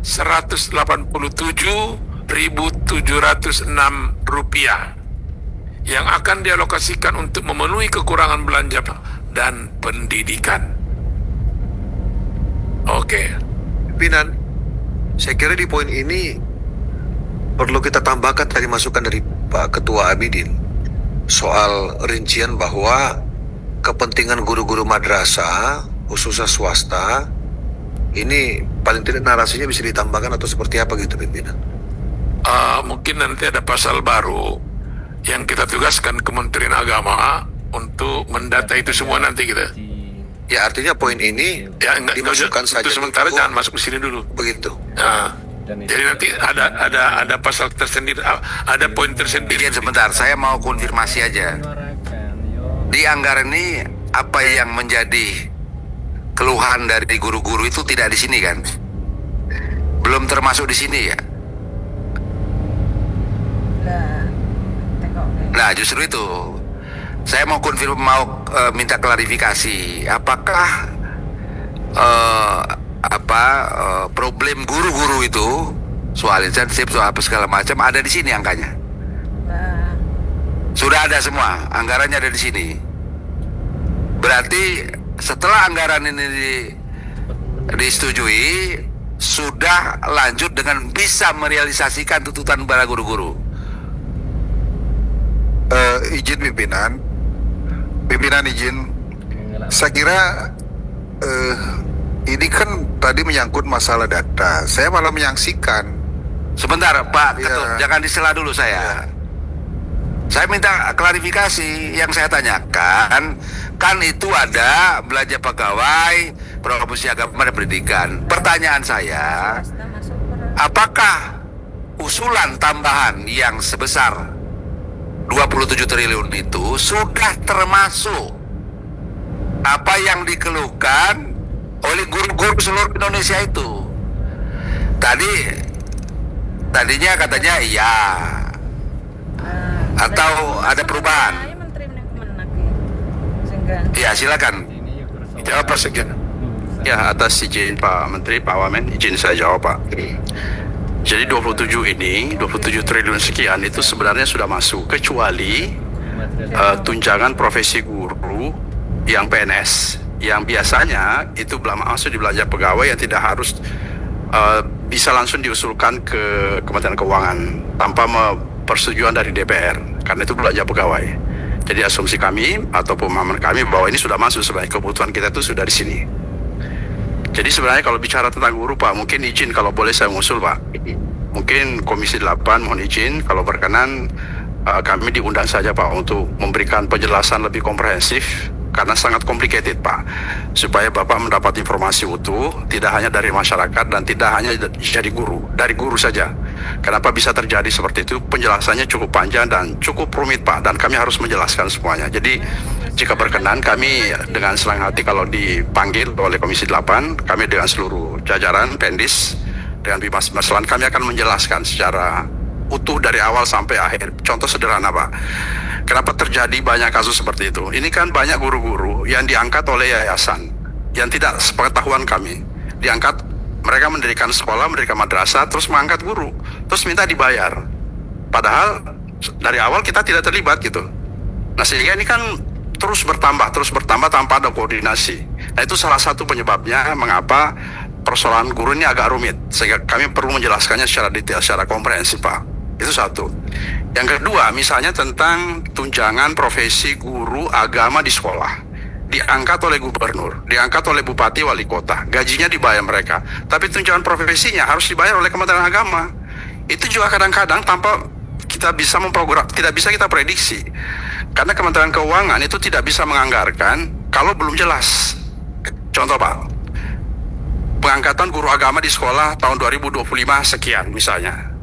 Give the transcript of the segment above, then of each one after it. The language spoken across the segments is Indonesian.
Rp187.706 yang akan dialokasikan untuk memenuhi kekurangan belanja dan pendidikan. Oke. Pimpinan, saya kira di poin ini perlu kita tambahkan tadi masukan dari Pak Ketua Abidin soal rincian bahwa kepentingan guru-guru madrasah, khususnya swasta, ini paling tidak narasinya bisa ditambahkan atau seperti apa gitu, Pimpinan? Mungkin nanti ada pasal baru yang kita tugaskan Kementerian Agama untuk mendata itu semua nanti kita. Ya artinya poin ini Ya, dimasukkan saja. untuk sementara jangan masuk ke sini dulu. Begitu. Jadi nanti ada pasal tersendiri, ada poin tersendiri. Sebentar, saya mau konfirmasi aja. Di anggaran ini apa yang menjadi keluhan dari guru-guru itu tidak di sini kan? Belum termasuk di sini ya? Nah, justru itu saya mau minta klarifikasi. Apakah problem guru-guru itu soal insentif, soal apa segala macam ada di sini angkanya? Sudah ada semua, anggarannya ada di sini. Berarti setelah anggaran ini disetujui, sudah lanjut dengan bisa merealisasikan tuntutan para guru-guru. Izin pimpinan izin. Saya kira ini kan tadi menyangkut masalah data. Saya malah menyaksikan. Sebentar Pak Ketut, jangan disela dulu saya. Saya minta klarifikasi. Yang saya tanyakan, kan itu ada belanja pegawai, profesi agama dan pendidikan. Pertanyaan saya, apakah usulan tambahan yang sebesar 27 triliun itu sudah termasuk apa yang dikeluhkan oleh guru-guru seluruh Indonesia itu? Tadinya katanya iya, atau ada perubahan? Ya silakan. Jawab Pak Sekjen. Ya, atas izin Pak Menteri, Pak Wamen, izin saya jawab Pak. Jadi 27 triliun sekian itu sebenarnya sudah masuk, kecuali tunjangan profesi guru yang PNS, yang biasanya itu masuk di belanja pegawai yang tidak harus bisa langsung diusulkan ke Kementerian Keuangan tanpa persetujuan dari DPR, karena itu belanja pegawai. Jadi asumsi kami atau pemahaman kami bahwa ini sudah masuk sebenarnya, kebutuhan kita itu sudah di sini. Jadi sebenarnya kalau bicara tentang guru Pak, mungkin izin kalau boleh saya mengusul Pak. Mungkin Komisi 8 mohon izin kalau berkenan kami diundang saja Pak untuk memberikan penjelasan lebih komprehensif, karena sangat complicated Pak. Supaya Bapak mendapat informasi utuh, tidak hanya dari masyarakat dan tidak hanya dari guru saja. Kenapa bisa terjadi seperti itu? Penjelasannya cukup panjang dan cukup rumit Pak, dan kami harus menjelaskan semuanya. Jadi jika berkenan kami dengan senang hati kalau dipanggil oleh Komisi 8, kami dengan seluruh jajaran Pendis dengan Bimas Maslan, kami akan menjelaskan secara utuh dari awal sampai akhir. Contoh sederhana Pak, kenapa terjadi banyak kasus seperti itu? Ini kan banyak guru-guru yang diangkat oleh yayasan yang tidak sepengetahuan kami. Diangkat, mereka mendirikan sekolah, mendirikan madrasah, terus mengangkat guru, terus minta dibayar. Padahal dari awal kita tidak terlibat gitu. Nah sehingga ini kan terus bertambah tanpa ada koordinasi. Nah itu salah satu penyebabnya mengapa persoalan guru ini agak rumit, sehingga kami perlu menjelaskannya secara detail, secara komprehensif Pak. Itu satu. Yang kedua, misalnya tentang tunjangan profesi guru agama di sekolah, diangkat oleh gubernur, diangkat oleh bupati, wali kota, gajinya dibayar mereka, tapi tunjangan profesinya harus dibayar oleh Kementerian Agama. Itu juga kadang-kadang tanpa kita bisa memprogram, tidak bisa kita prediksi, karena Kementerian Keuangan itu tidak bisa menganggarkan kalau belum jelas. Contoh Pak, pengangkatan guru agama di sekolah tahun 2025 sekian misalnya.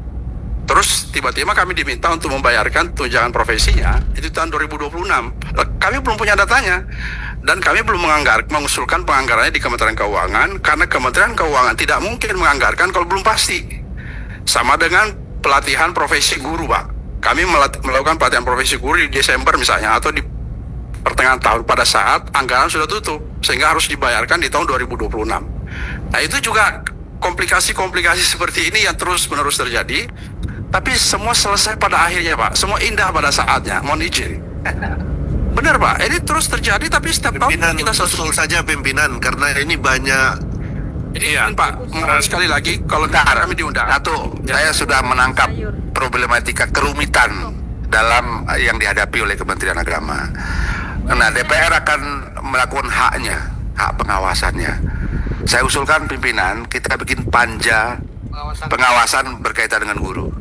Terus tiba-tiba kami diminta untuk membayarkan tunjangan profesinya itu tahun 2026. Kami belum punya datanya dan kami belum mengusulkan penganggarannya di Kementerian Keuangan, karena Kementerian Keuangan tidak mungkin menganggarkan kalau belum pasti. Sama dengan pelatihan profesi guru Pak. Kami melakukan pelatihan profesi guru di Desember misalnya, atau di pertengahan tahun pada saat anggaran sudah tutup, sehingga harus dibayarkan di tahun 2026. Nah itu juga komplikasi-komplikasi seperti ini yang terus-menerus terjadi, tapi semua selesai pada akhirnya, Pak. Semua indah pada saatnya. Mohon izin. Benar, Pak. Ini terus terjadi, tapi setiap tahun Pimpinan kita susul saja pimpinan karena ini banyak. Iya, Pak. Sekali lagi, kalau kami diundang. Satu, saya sudah menangkap problematika kerumitan dalam yang dihadapi oleh Kementerian Agama. Nah, DPR akan melakukan haknya, hak pengawasannya. Saya usulkan pimpinan kita bikin panja pengawasan berkaitan dengan guru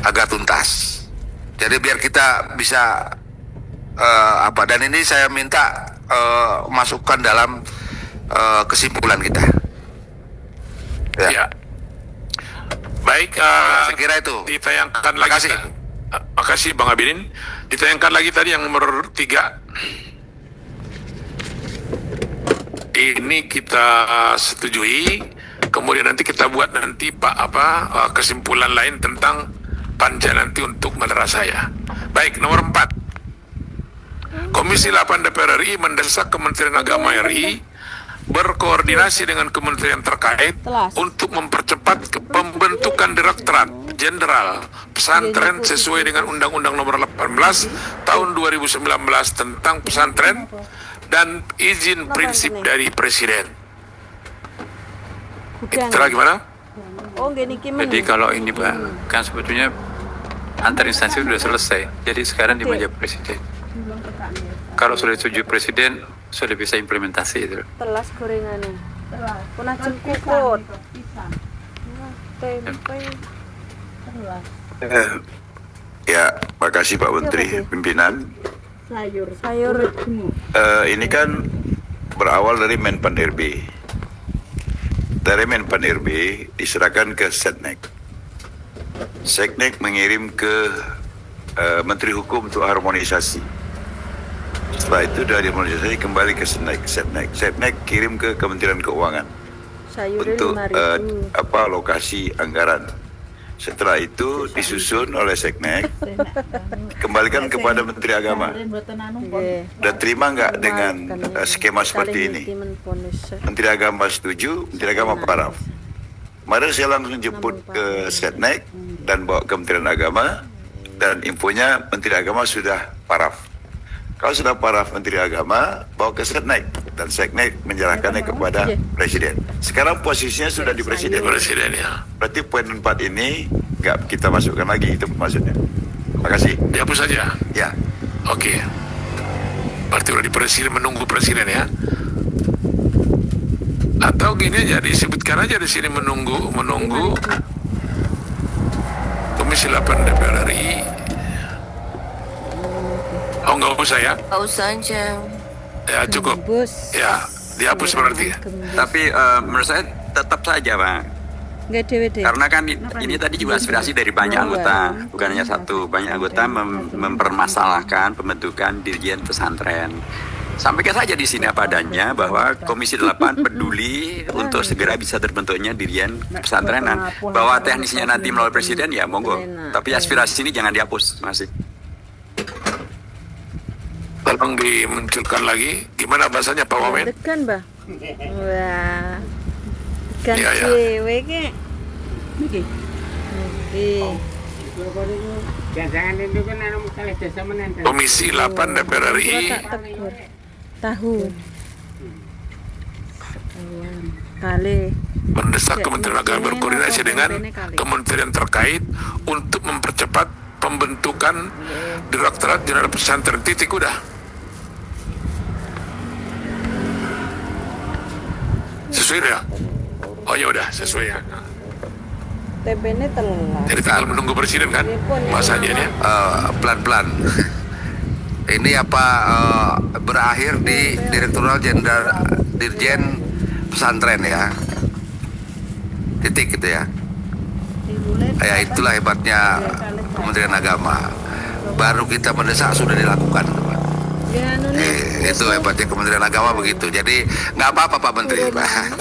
agar tuntas. Jadi biar kita bisa dan ini saya minta masukkan dalam kesimpulan kita. Ya. Baik, Saya kira itu. ditayangkan Terima lagi. kasih. Makasih Bang Abidin. Ditayangkan lagi tadi yang nomor 3. Ini kita setujui. Kemudian nanti kita buat nanti kesimpulan lain tentang panja nanti untuk madrasah. Baik, nomor 4. Komisi 8 DPR RI mendesak Kementerian Agama RI berkoordinasi dengan kementerian terkait untuk mempercepat pembentukan Direktorat Jenderal Pesantren sesuai dengan Undang-Undang Nomor 18 Tahun 2019 tentang pesantren dan izin prinsip dari Presiden. Itulah gimana? Jadi kalau ini Pak, kan sebetulnya antar instansi sudah selesai. Jadi sekarang di meja Presiden. Kalau sudah disetujui Presiden, sudah bisa implementasi itu. Telas gorengannya. Pernah jengkukut. Tempe. Ya, makasih Pak Menteri, pimpinan. Sayur. Ini kan berawal dari Menpan RB. Dari Menpan RB diserahkan ke Setnek. Setnek mengirim ke Menteri Hukum untuk harmonisasi. Setelah itu dari harmonisasi kembali ke Setnek. Setnek kirim ke Kementerian Keuangan Sayurnya untuk 5.000. alokasi anggaran. Setelah itu disusun oleh Setnek, kembalikan kepada Menteri Agama. Dan terima nggak dengan skema seperti ini? Menteri Agama setuju, Menteri Agama paraf. Mari saya langsung jemput ke Setnek dan bawa ke Kementerian Agama, dan infonya Menteri Agama sudah paraf. Kalau sudah paraf Menteri Agama, bawa ke Setnek, dan Setnek menyerahkannya kepada Presiden. Sekarang posisinya sudah di Presiden. Presiden ya. Berarti poin 4 ini nggak kita masukkan lagi, itu maksudnya. Terima kasih. Dihapus saja. Ya. Oke. Berarti udah di Presiden, menunggu Presiden ya. Atau gini aja, disebutkan aja di sini menunggu Komisi 8 DPR RI. Oh, nggak usah ya? Nggak usah aja. Ya cukup. Bus. Ya, dihapus berarti. Tapi menurut saya tetap saja Pak. Nggak DVD. Karena kan ini tadi juga aspirasi dari banyak anggota, bukan hanya satu. Banyak anggota mempermasalahkan pembentukan Dirjen Pesantren. Sampaikan saja di sini apa adanya bahwa Komisi 8 peduli untuk segera bisa terbentuknya Dirjen Pesantrenan. Bahwa teknisnya nanti melalui Presiden ya monggo. Tapi aspirasi ini jangan dihapus, masih. Tolong dimunculkan lagi. Gimana bahasanya Pak Wamen? Degan, Mbah. Wah. Degan Iya, ya. cewek ke. Niki. Komisi 8 DPR RI Tahu. Kali. mendesak Kementerian Agama berkoordinasi dengan kementerian terkait untuk mempercepat pembentukan Direktorat Jenderal Pesantren. Titik udah. Sesuai ya? Oh ya udah, sesuai ya. TP-nya telat. Jadi tinggal menunggu presiden kan? Bahasanya ini. Pelan-pelan. Ini berakhir di Direktorat Jenderal Dirjen Pesantren ya. Titik gitu ya. Ya itulah hebatnya Kementerian Agama. Baru kita mendesak sudah dilakukan, Pak. Itu hebatnya Kementerian Agama begitu. Jadi nggak apa-apa Pak Menteri, Pak.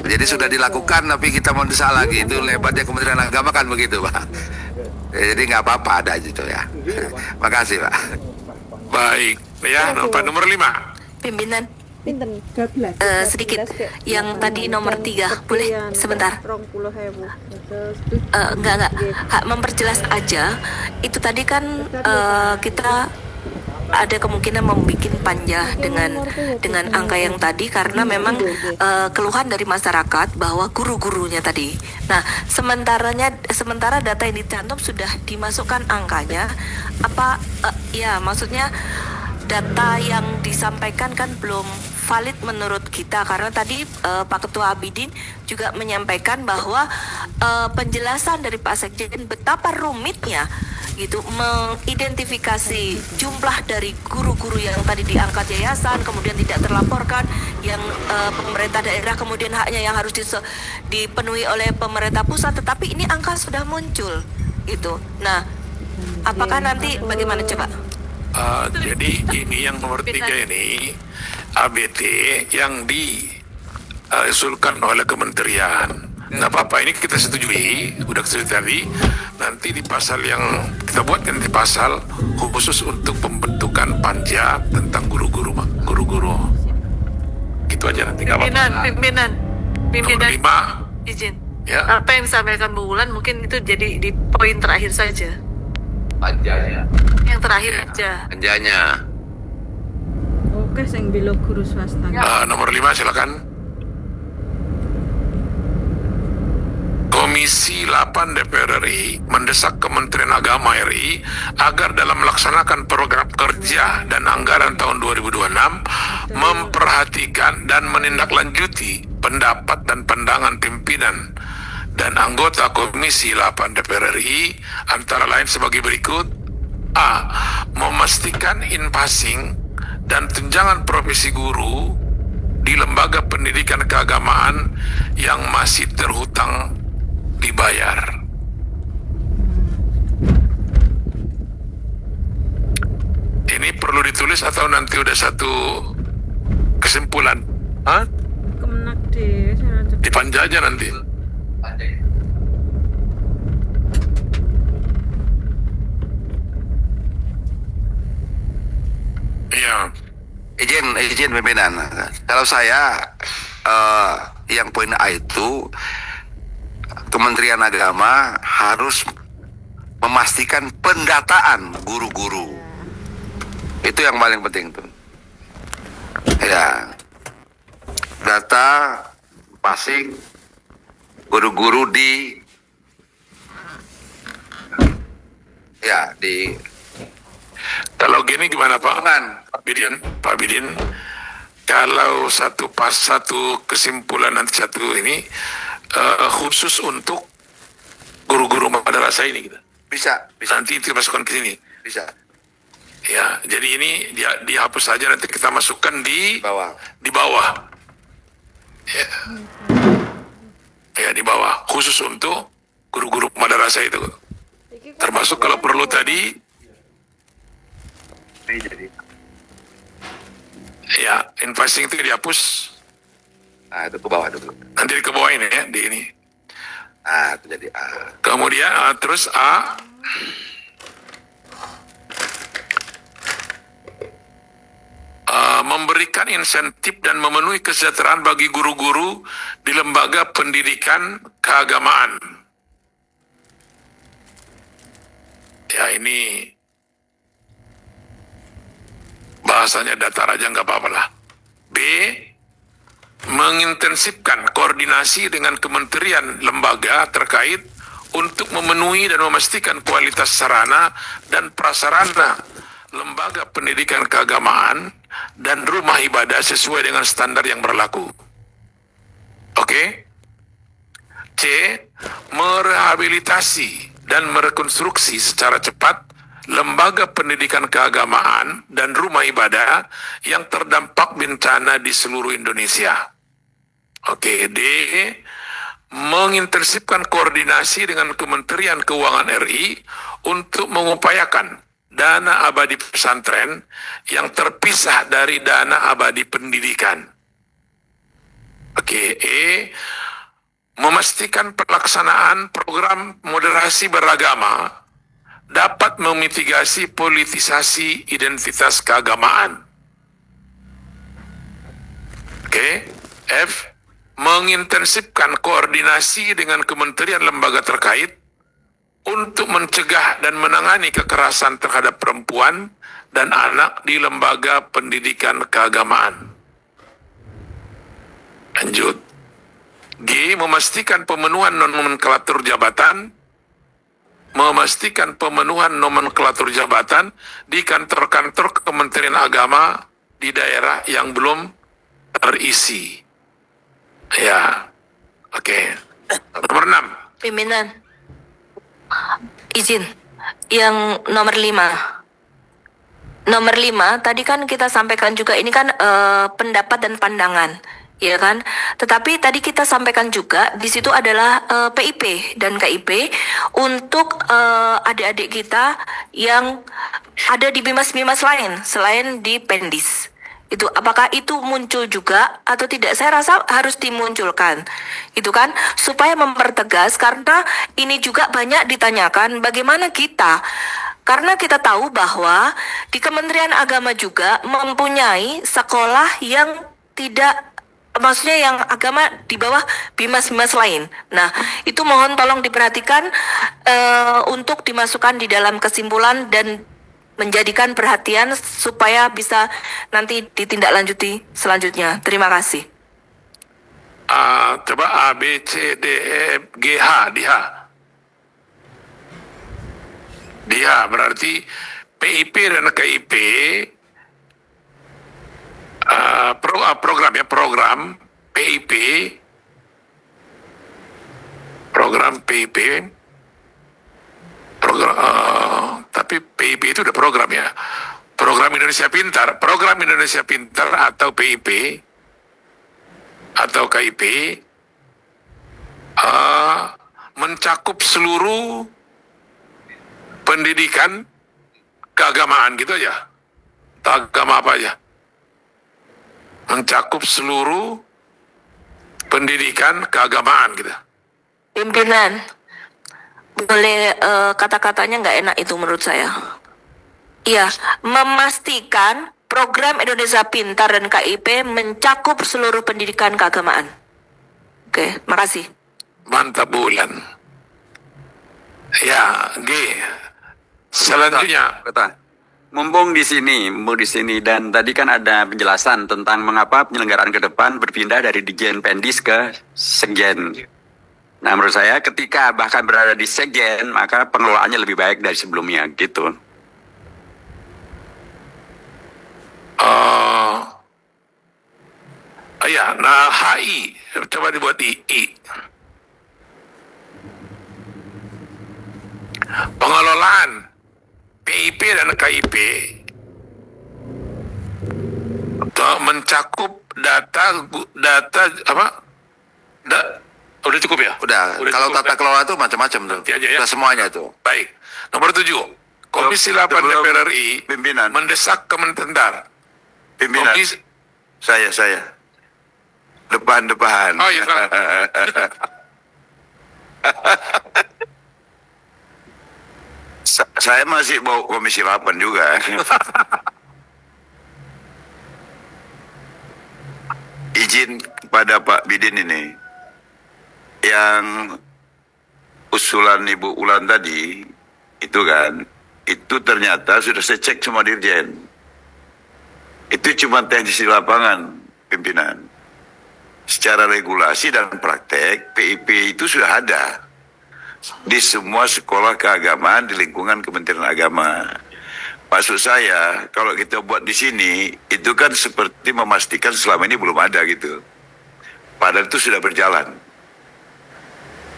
Jadi sudah dilakukan tapi kita mendesak lagi. Itu hebatnya Kementerian Agama kan begitu, Pak. Jadi nggak apa-apa ada gitu ya. Makasih, Pak. Baik, ya, Pak nomor 5. Pimpinan, Pinten? Sedikit yang tadi nomor 3 boleh sebentar. 20.000. Enggak memperjelas aja itu tadi kan kita ada kemungkinan membuat panja dengan angka yang tadi karena memang keluhan dari masyarakat bahwa guru-gurunya tadi. Nah, sementara data yang dicantum sudah dimasukkan angkanya apa ya maksudnya data yang disampaikan kan belum valid menurut kita karena tadi Pak Ketua Abidin juga menyampaikan bahwa penjelasan dari Pak Sekjen betapa rumitnya gitu mengidentifikasi jumlah dari guru-guru yang tadi diangkat yayasan kemudian tidak terlaporkan yang pemerintah daerah kemudian haknya yang harus dipenuhi oleh pemerintah pusat tetapi ini angka sudah muncul gitu. Nah, apakah nanti bagaimana coba? Jadi ini yang nomor 3 ini ABT yang diusulkan oleh kementerian. Nggak apa-apa, ini kita setujui, udah setujui tadi. Nanti di pasal yang kita buat nanti pasal khusus untuk pembentukan panja tentang guru-guru. Gitu aja nanti. Pimpinan Nomor 5 izin. ya. Apa yang disampaikan Bu Wulan mungkin itu jadi di poin terakhir saja. Panjanya. Yang terakhir aja. Panjanya. Oke, sing bilo guru swasta. Nomor 5 silakan. Komisi 8 DPR RI mendesak Kementerian Agama RI agar dalam melaksanakan program kerja dan anggaran tahun 2026 memperhatikan dan menindaklanjuti pendapat dan pandangan pimpinan dan anggota Komisi 8 DPR RI antara lain sebagai berikut. A. Memastikan in-passing dan tunjangan profesi guru di lembaga pendidikan keagamaan yang masih terhutang dibayar. Ini perlu ditulis atau nanti udah satu kesimpulan? Hah? Kemenak deh, Dipanja aja nanti. Iya. Izin pimpinan. Kalau saya yang poin A itu Kementerian Agama harus memastikan pendataan guru-guru. Itu yang paling penting tuh. Ya. Data passing guru-guru di Kalau gini gimana Pak? Bukan. Pak Bidin, kalau satu kesimpulan nanti satu ini khusus untuk guru-guru madrasah ini gitu. Bisa. Nanti itu masukkan ke sini. Bisa. Ya, jadi ini dihapus saja nanti kita masukkan di Bawah. Ya. Ya, di bawah khusus untuk guru-guru madrasah itu. Termasuk kalau perlu tadi ya, in-passing itu dihapus. Nah, itu ke bawah dulu. Nanti ke bawah ini ya, di ini. Nah, itu jadi A. Kemudian terus A. Memberikan insentif dan memenuhi kesejahteraan bagi guru-guru di lembaga pendidikan keagamaan. Ya, ini bahasanya datar aja nggak apa-apa lah. B. Mengintensifkan koordinasi dengan kementerian lembaga terkait untuk memenuhi dan memastikan kualitas sarana dan prasarana lembaga pendidikan keagamaan dan rumah ibadah sesuai dengan standar yang berlaku. Oke? C. Merehabilitasi dan merekonstruksi secara cepat lembaga pendidikan keagamaan dan rumah ibadah yang terdampak bencana di seluruh Indonesia. Oke, D. Mengintensifkan koordinasi dengan Kementerian Keuangan RI untuk mengupayakan dana abadi pesantren yang terpisah dari dana abadi pendidikan. Oke, E. Memastikan pelaksanaan program moderasi beragama dapat memitigasi politisasi identitas keagamaan. Oke. F. Mengintensifkan koordinasi dengan kementerian lembaga terkait untuk mencegah dan menangani kekerasan terhadap perempuan dan anak di lembaga pendidikan keagamaan. Lanjut. G. Memastikan pemenuhan nomenklatur jabatan di kantor-kantor Kementerian Agama di daerah yang belum terisi. Ya, oke. Nomor 6. Pimpinan, izin. Yang nomor 5. Nomor 5, tadi kan kita sampaikan juga ini kan pendapat dan pandangan, ya kan? Tetapi tadi kita sampaikan juga di situ adalah PIP dan KIP untuk adik-adik kita yang ada di bimas-bimas lain selain di Pendis. Itu apakah itu muncul juga atau tidak? Saya rasa harus dimunculkan. Itu kan supaya mempertegas, karena ini juga banyak ditanyakan bagaimana kita, karena kita tahu bahwa di Kementerian Agama juga mempunyai sekolah yang tidak, maksudnya yang agama di bawah bimas-bimas lain. Nah, itu mohon tolong diperhatikan untuk dimasukkan di dalam kesimpulan dan menjadikan perhatian supaya bisa nanti ditindaklanjuti selanjutnya. Terima kasih. Coba A, B, C, D, E, F, G, H, di H. Di H berarti PIP dan KIP program PIP, tapi PIP itu udah program ya. Program Indonesia Pintar atau PIP atau KIP mencakup seluruh pendidikan keagamaan gitu aja. Agama apa aja? Mencakup seluruh pendidikan keagamaan gitu. Pimpinan, boleh kata-katanya nggak enak itu menurut saya. Iya, memastikan program Indonesia Pintar dan KIP mencakup seluruh pendidikan keagamaan. Oke, makasih. Mantap bulan. Ya, G. Selanjutnya. Kota. Mumpung di sini dan tadi kan ada penjelasan tentang mengapa penyelenggaraan ke depan berpindah dari Dijen Pendis ke Sekjen. Nah, menurut saya ketika bahkan berada di Sekjen, maka pengelolaannya lebih baik dari sebelumnya gitu. Ya, nah HI, coba dibuat I. Pengelolaan PIP dan KIP mencakup data apa? Udah cukup ya? Udah kalau cukup, tata ya? kelola itu macam-macam tuh. Nanti aja ya. Udah semuanya itu. Baik. Nomor 7. Komisi 8 Sebelum DPR RI pimpinan. mendesak Kementerian. Pimpinan. Saya. Depan. Oh iya, Saya masih mau Komisi 8 juga. Izin kepada Pak Bidin ini. Yang usulan Ibu Ulan tadi, itu kan, itu ternyata sudah saya cek semua dirjen. Itu cuma teknis di lapangan, pimpinan. Secara regulasi dan praktek, PIP itu sudah ada di semua sekolah keagamaan di lingkungan Kementerian Agama. Maksud saya, kalau kita buat di sini, itu kan seperti memastikan selama ini belum ada gitu. Padahal itu sudah berjalan.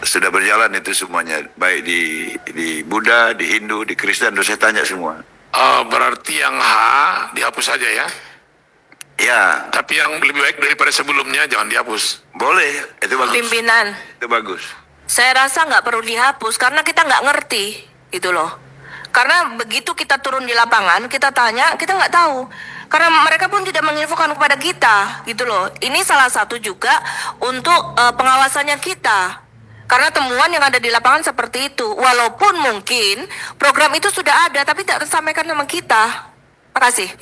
Sudah berjalan itu semuanya, baik di Buddha, di Hindu, di Kristen, saya tanya semua. Berarti yang H dihapus saja ya? Ya, Tapi yang lebih baik daripada sebelumnya jangan dihapus. boleh, itu bagus. Pimpinan, Itu bagus. saya rasa nggak perlu dihapus karena kita nggak ngerti itu loh. Karena begitu kita turun di lapangan, kita tanya, kita nggak tahu. Karena mereka pun tidak menginfokan kepada kita, gitu loh. Ini salah satu juga untuk pengawasannya kita. Karena temuan yang ada di lapangan seperti itu. Walaupun mungkin program itu sudah ada, tapi tidak tersampaikan sama kita. Makasih.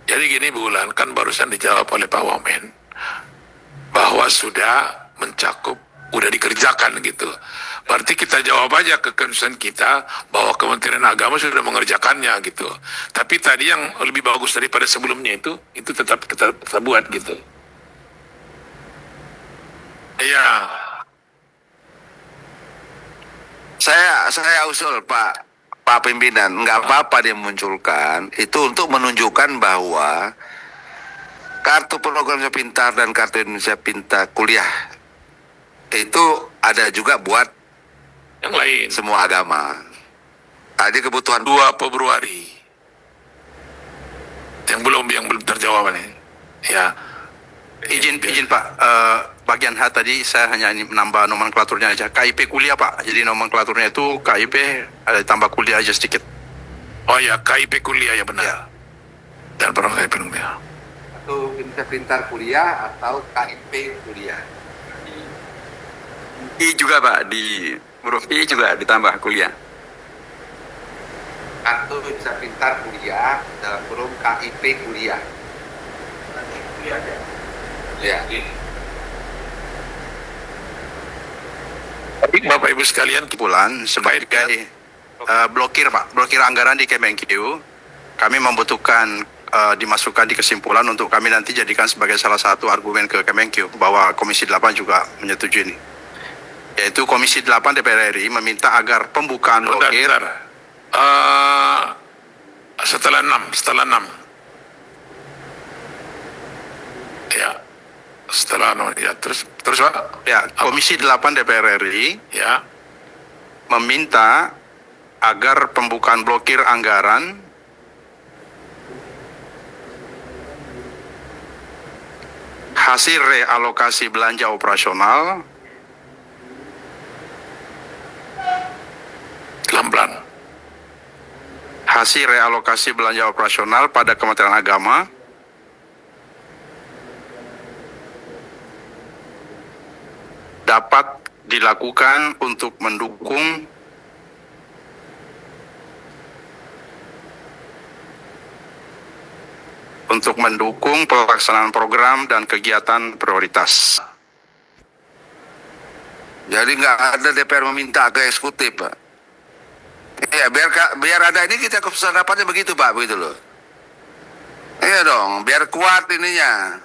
Jadi gini Bu Ulan, kan barusan dijawab oleh Pak Wamen. bahwa sudah mencakup, udah dikerjakan gitu. Berarti kita jawab aja ke concern kita bahwa Kementerian Agama sudah mengerjakannya gitu. Tapi tadi yang lebih bagus daripada sebelumnya itu tetap kita buat gitu. Iya. Saya usul Pak Pimpinan, nggak apa-apa dia munculkan itu untuk menunjukkan bahwa kartu program Indonesia Pintar dan kartu Indonesia Pintar kuliah itu ada juga buat Yang lain. semua agama. Tadi kebutuhan 2 Februari. Yang belum terjawab nih. Ya. Izin Pak, bagian H tadi saya hanya ini menambah nomenklaturnya aja. KIP kuliah Pak, jadi nomenklaturnya itu KIP ada tambah kuliah aja sedikit. Oh ya, KIP kuliah ya benar. Ya. Dan program KIP kuliah. atau Indonesia Pintar kuliah atau KIP kuliah. I juga Pak, di huruf I juga ditambah kuliah. Kartu Indonesia Pintar kuliah dalam kurung KIP kuliah. Ya. Tapi Bapak Ibu sekalian, Kesimpulan sebagai blokir Pak, blokir anggaran di Kemenq, kami membutuhkan dimasukkan di kesimpulan untuk kami nanti jadikan sebagai salah satu argumen ke Kemenq bahwa Komisi 8 juga menyetujui ini. Yaitu Komisi 8 DPR RI meminta agar pembukaan blokir setelah 6. Ya. Setelah 6 ya, terus Pak. ya Komisi 8 DPR RI Ya. meminta agar pembukaan blokir anggaran hasil realokasi belanja operasional Pelan-pelan. hasil realokasi belanja operasional pada Kementerian Agama dapat dilakukan untuk mendukung pelaksanaan program dan kegiatan prioritas. Jadi nggak ada DPR meminta ke eksekutif, Pak. Iya, biar ada ini kita keputusan rapatnya begitu, Pak, begitu loh. Iya dong, biar kuat ininya.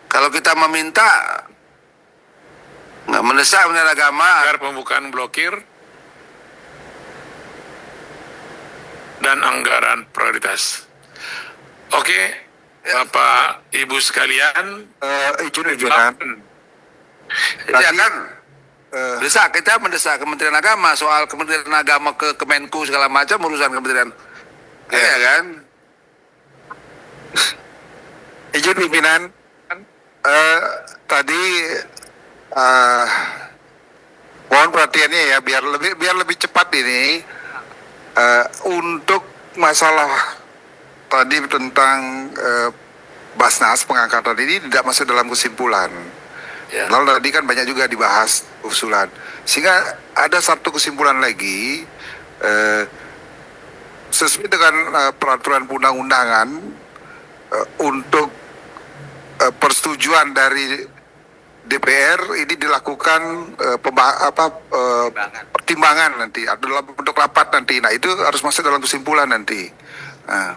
Kalau kita meminta nggak mendesak Kementerian Agama, Agar pembukaan blokir dan anggaran prioritas. Oke, Bapak Ibu sekalian, Izin pimpinan. ya kan? Desak, kita mendesak Kementerian Agama soal Kementerian Agama ke Kemenku segala macam urusan Kementerian. Iya kan? Izin pimpinan. Tadi mohon perhatiannya ya, biar lebih cepat ini. Untuk masalah tadi tentang Basnas pengangkatan ini tidak masuk dalam kesimpulan. Ya. Lalu tadi kan banyak juga dibahas usulan, sehingga ada satu kesimpulan lagi sesuai dengan peraturan perundang-undangan untuk persetujuan dari DPR ini dilakukan pertimbangan nanti dalam bentuk rapat nanti. Nah itu harus masuk dalam kesimpulan nanti. Nah,